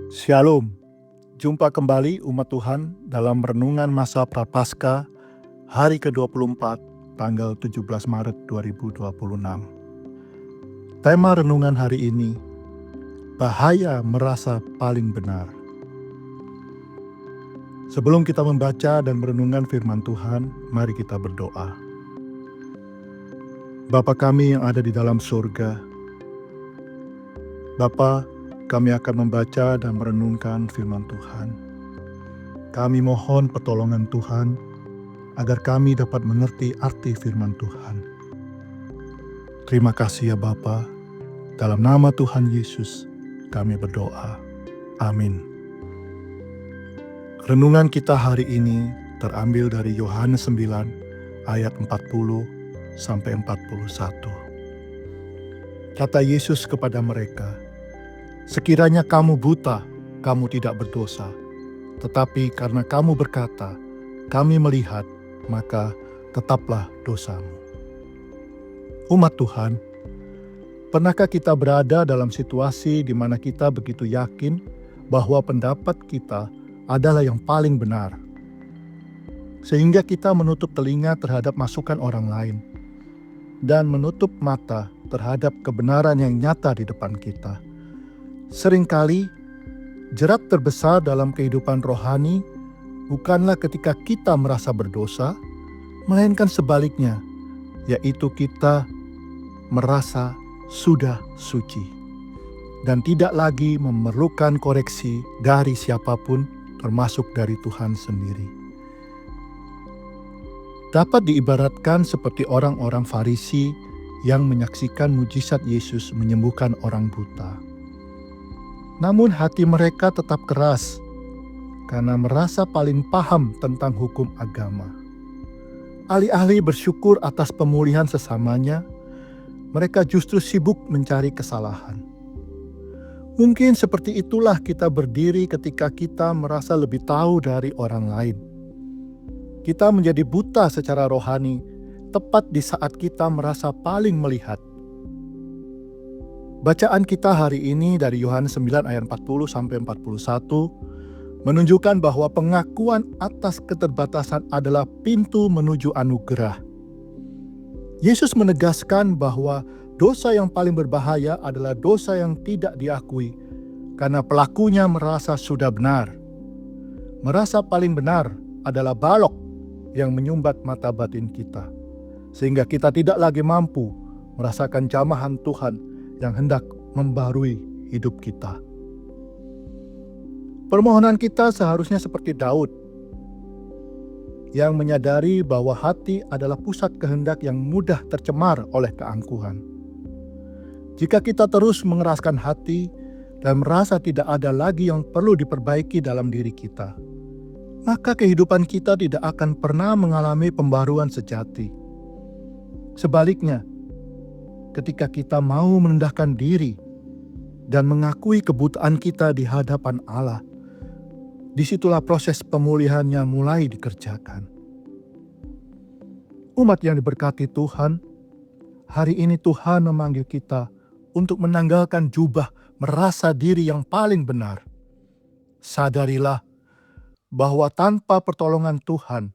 Shalom, jumpa kembali umat Tuhan dalam renungan masa Prapaskah hari ke-24 tanggal 17 Maret 2026. Tema renungan hari ini, bahaya merasa paling benar. Sebelum kita membaca dan merenungkan firman Tuhan, mari kita berdoa. Bapa kami yang ada di dalam surga, Bapa, kami akan membaca dan merenungkan firman Tuhan. Kami mohon pertolongan Tuhan agar kami dapat mengerti arti firman Tuhan. Terima kasih ya Bapa. Dalam nama Tuhan Yesus kami berdoa. Amin. Renungan kita hari ini terambil dari Yohanes 9 ayat 40 sampai 41. Kata Yesus kepada mereka, "Sekiranya kamu buta, kamu tidak berdosa. Tetapi karena kamu berkata, kami melihat, maka tetaplah dosamu." Umat Tuhan, pernahkah kita berada dalam situasi di mana kita begitu yakin bahwa pendapat kita adalah yang paling benar, sehingga kita menutup telinga terhadap masukan orang lain dan menutup mata terhadap kebenaran yang nyata di depan kita? Seringkali jerat terbesar dalam kehidupan rohani bukanlah ketika kita merasa berdosa, melainkan sebaliknya, yaitu kita merasa sudah suci dan tidak lagi memerlukan koreksi dari siapapun, termasuk dari Tuhan sendiri. Dapat diibaratkan seperti orang-orang Farisi yang menyaksikan mujizat Yesus menyembuhkan orang buta. Namun hati mereka tetap keras karena merasa paling paham tentang hukum agama. Alih-alih bersyukur atas pemulihan sesamanya, mereka justru sibuk mencari kesalahan. Mungkin seperti itulah kita berdiri ketika kita merasa lebih tahu dari orang lain. Kita menjadi buta secara rohani tepat di saat kita merasa paling melihat. Bacaan kita hari ini dari Yohanes 9 ayat 40 sampai 41 menunjukkan bahwa pengakuan atas keterbatasan adalah pintu menuju anugerah. Yesus menegaskan bahwa dosa yang paling berbahaya adalah dosa yang tidak diakui karena pelakunya merasa sudah benar. Merasa paling benar adalah balok yang menyumbat mata batin kita, sehingga kita tidak lagi mampu merasakan jamahan Tuhan yang hendak membarui hidup kita. Permohonan kita seharusnya seperti Daud, yang menyadari bahwa hati adalah pusat kehendak yang mudah tercemar oleh keangkuhan. Jika kita terus mengeraskan hati dan merasa tidak ada lagi yang perlu diperbaiki dalam diri kita, maka kehidupan kita tidak akan pernah mengalami pembaruan sejati. Sebaliknya, ketika kita mau merendahkan diri dan mengakui kebutaan kita di hadapan Allah, disitulah proses pemulihannya mulai dikerjakan. Umat yang diberkati Tuhan, hari ini Tuhan memanggil kita untuk menanggalkan jubah merasa diri yang paling benar. Sadarilah bahwa tanpa pertolongan Tuhan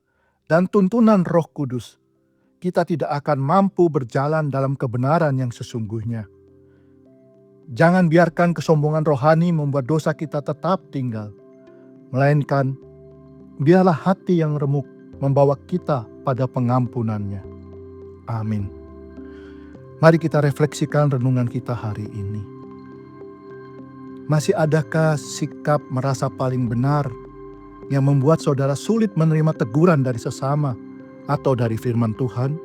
dan tuntunan Roh Kudus, kita tidak akan mampu berjalan dalam kebenaran yang sesungguhnya. Jangan biarkan kesombongan rohani membuat dosa kita tetap tinggal, melainkan biarlah hati yang remuk membawa kita pada pengampunannya. Amin. Mari kita refleksikan renungan kita hari ini. Masih adakah sikap merasa paling benar yang membuat saudara sulit menerima teguran dari sesama atau dari firman Tuhan?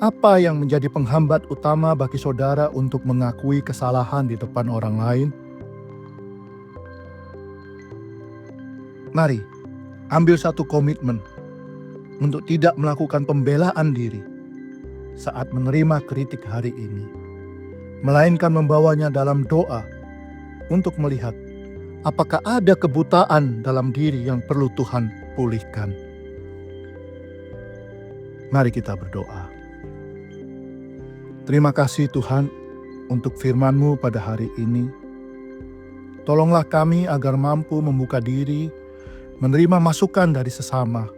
Apa yang menjadi penghambat utama bagi saudara untuk mengakui kesalahan di depan orang lain? Mari, ambil satu komitmen untuk tidak melakukan pembelaan diri saat menerima kritik hari ini, melainkan membawanya dalam doa untuk melihat apakah ada kebutaan dalam diri yang perlu Tuhan pulihkan. Mari kita berdoa. Terima kasih Tuhan untuk firman-Mu pada hari ini. Tolonglah kami agar mampu membuka diri, menerima masukan dari sesama,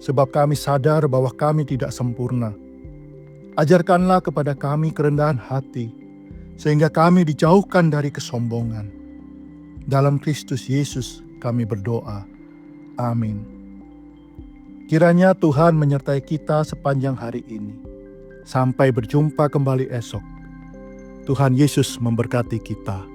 sebab kami sadar bahwa kami tidak sempurna. Ajarkanlah kepada kami kerendahan hati, sehingga kami dijauhkan dari kesombongan. Dalam Kristus Yesus kami berdoa. Amin. Kiranya Tuhan menyertai kita sepanjang hari ini. Sampai berjumpa kembali esok. Tuhan Yesus memberkati kita.